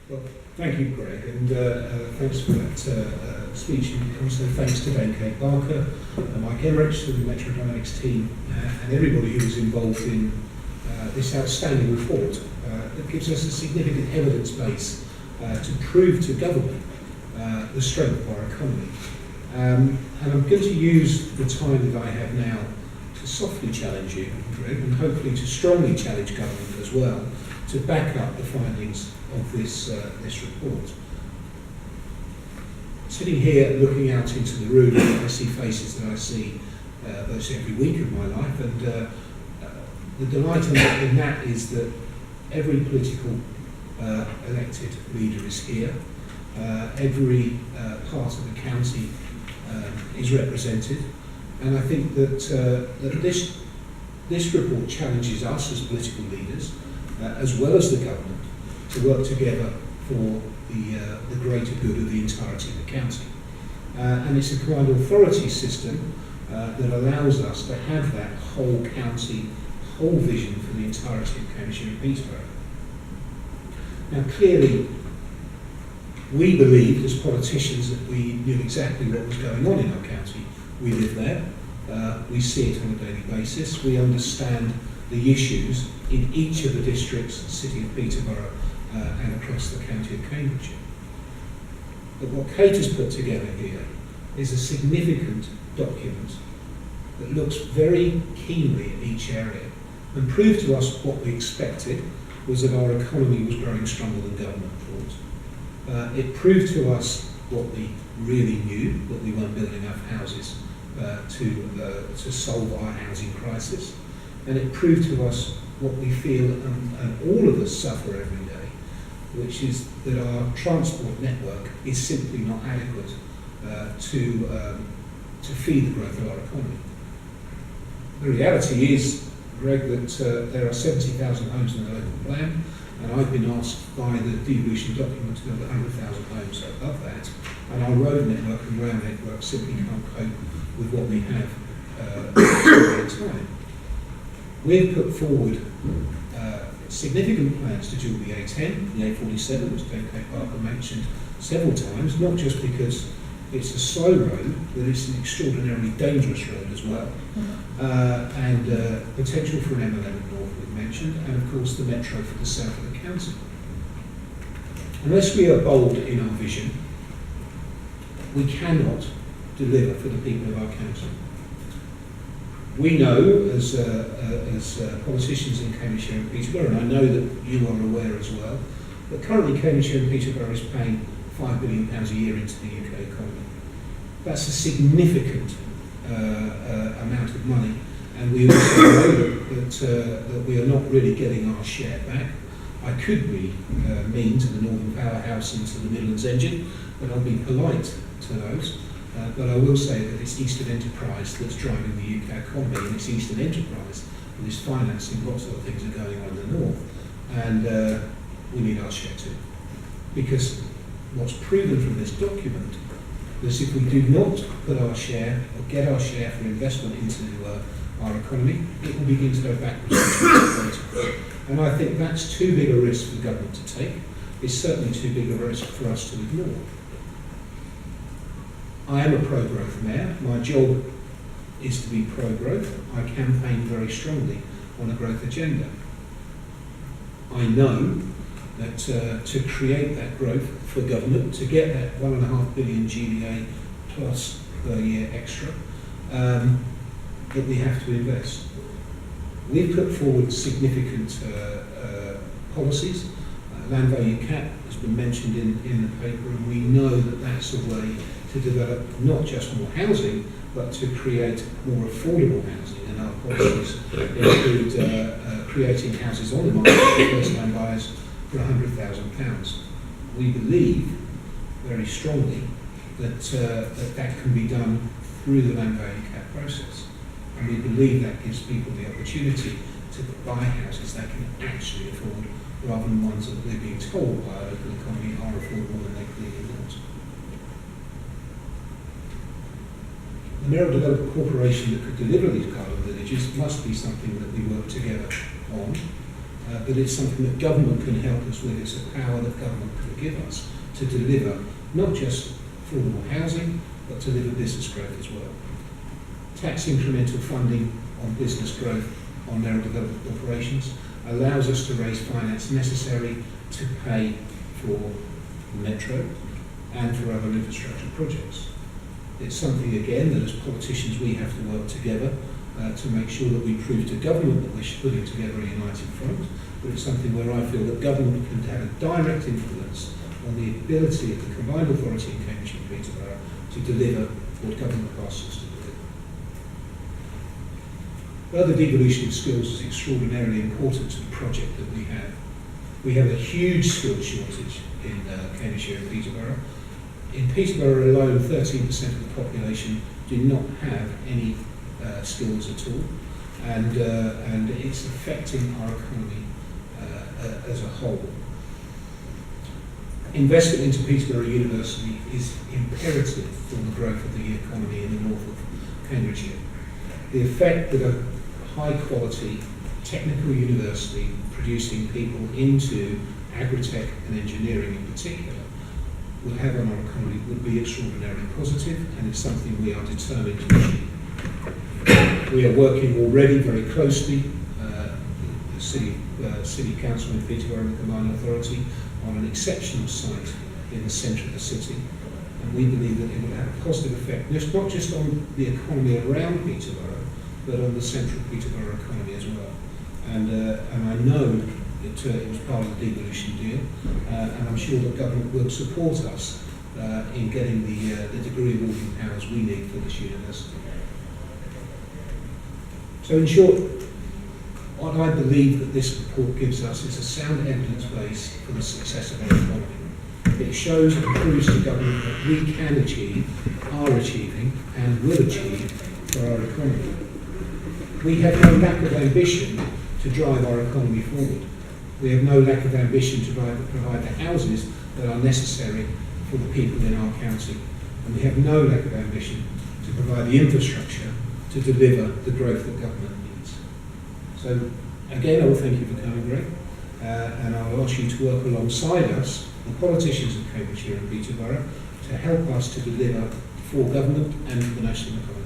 Well, thank you, Greg, and thanks for that speech. And also thanks to Dame Kate Barker, Mike Emmerich, to the Metro Dynamics team, and everybody who was involved in this outstanding report that gives us a significant evidence base to prove to government the strength of our economy. And I'm going to use the time that I have now to softly challenge you, Greg, and hopefully to strongly challenge government as well, to back up the findings of this report. Sitting here looking out into the room, I see faces that I see virtually every week of my life, and the delight in that is that every political elected leader is here, every part of the county is represented, and I think that, that this report challenges us as political leaders, as well as the government, to work together for the greater good of the entirety of the county. And it's a combined authority system that allows us to have that whole county, whole vision for the entirety of Cambridgeshire and Peterborough. Now clearly, we believed as politicians that we knew exactly what was going on in our county. We live there, we see it on a daily basis, we understand the issues in each of the districts, the city of Peterborough, and across the county of Cambridgeshire. But what Kate has put together here is a significant document that looks very keenly at each area and proved to us what we expected was that our economy was growing stronger than government thought. It proved to us what we really knew, that we weren't building enough houses to solve our housing crisis. And it proved to us what we feel, and all of us suffer every day, which is that our transport network is simply not adequate to feed the growth of our economy. The reality is, Greg, that there are 70,000 homes in the local plan, and I've been asked by the devolution document to build 100,000 homes above that, and our road network and rail network simply can't cope with what we have at the time. We've put forward significant plans to dual the A10, the A47, which Dame Kate Barker mentioned several times, not just because it's a slow road, but it's an extraordinarily dangerous road as well. And potential for an M11 North we've mentioned, and of course the metro for the south of the county. Unless we are bold in our vision, we cannot deliver for the people of our county. We know, as politicians in Cambridgeshire and Peterborough, and I know that you are aware as well, that currently Cambridgeshire and Peterborough is paying £5 billion a year into the UK economy. That's a significant amount of money, and we also know that we are not really getting our share back. I could be mean to the Northern Powerhouse and to the Midlands Engine, but I'll be polite to those. But I will say that it's Eastern Enterprise that's driving the UK economy, and it's Eastern Enterprise that is financing lots of the things that are going on in the north. And we need our share too. Because what's proven from this document is if we do not put our share, or get our share for investment into our economy, it will begin to go backwards. And I think that's too big a risk for government to take. It's certainly too big a risk for us to ignore. I am a pro-growth mayor. My job is to be pro-growth. I campaign very strongly on a growth agenda. I know that to create that growth for government, to get that £1.5 billion GDA plus per year extra, that we have to invest. We've put forward significant policies. Land value cap has been mentioned in the paper, and we know that that's a way to develop not just more housing, but to create more affordable housing. And our policies include creating houses on the market for first-time buyers for £100,000. We believe very strongly that that can be done through the land value cap process. And we believe that gives people the opportunity to buy houses they can actually afford, rather than ones that they're being told by our local economy are affordable and they clearly not. The Mayoral Development Corporation that could deliver these garden villages must be something that we work together on. but it's something that government can help us with. It's a power that government can give us to deliver not just affordable housing, but to deliver business growth as well. Tax incremental funding on business growth on narrow development operations allows us to raise finance necessary to pay for the metro and for other infrastructure projects. It's something, again, that as politicians we have to work together to make sure that we prove to government that we're putting together a united front, but it's something where I feel that government can have a direct influence on the ability of the combined authority in Cambridgeshire and Peterborough to deliver what government asks us to deliver. Further devolution of skills is extraordinarily important to the project that we have. We have a huge skills shortage in Cambridgeshire and Peterborough. In Peterborough alone, 13% of the population do not have any skills at all, and it's affecting our economy as a whole. Investment into Peterborough University is imperative for the growth of the economy in the north of Cambridgeshire. The effect that a high-quality technical university producing people into agri-tech and engineering in particular will have on our economy would be extraordinarily positive, and it's something we are determined to achieve. We are working already very closely, the City Council in Peterborough and the Combined Authority, on an exceptional site in the centre of the city, and we believe that it will have a positive effect, not just on the economy around Peterborough, but on the central Peterborough economy as well. And I know that it was part of the devolution deal, and I'm sure that government will support us in getting the degree of ordering powers we need for this university. So in short, what I believe that this report gives us is a sound evidence base for the success of our economy. It shows and proves to government that we can achieve, are achieving, and will achieve for our economy. We have no lack of ambition to drive our economy forward. We have no lack of ambition to provide the houses that are necessary for the people in our county. And we have no lack of ambition to provide the infrastructure to deliver the growth that government needs. So again, I will thank you for coming, Greg, and I will ask you to work alongside us, the politicians of Cambridgeshire and Peterborough, to help us to deliver for government and for the national economy.